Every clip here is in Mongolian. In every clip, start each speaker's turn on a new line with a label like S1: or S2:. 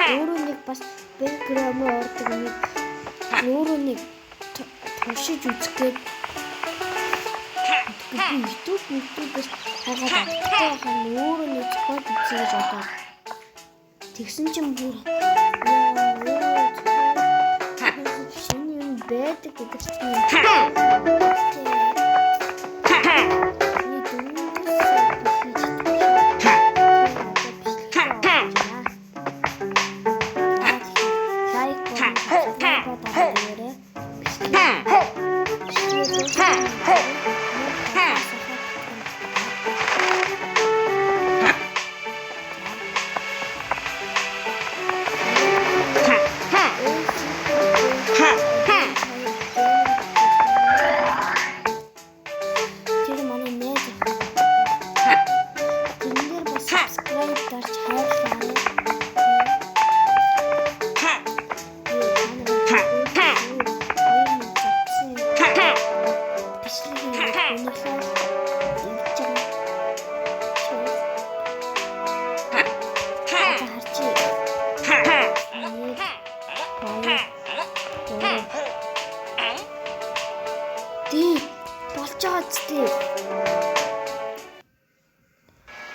S1: Өөрөнийг бас бэкграунд ордог нэг өөрөнийг туршиж үзэх гээд YouTube-ээс хагаад авчихсан өөрөнийг зохиол үзье гэж бодоод тэгсэн чинь бүр шинэ юм байдаг гэдэг чинь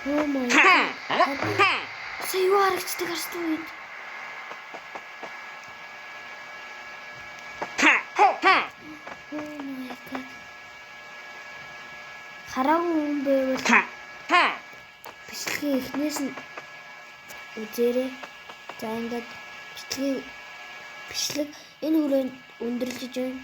S1: Oh my god. Сая юу харагддаг харсан үед. Oh my god. Хараагүй юм байвал бичлэгийн эхнээс нь үзээрэй. За ингээд бичлэг энэ хүрээнд өндөрлөж байна.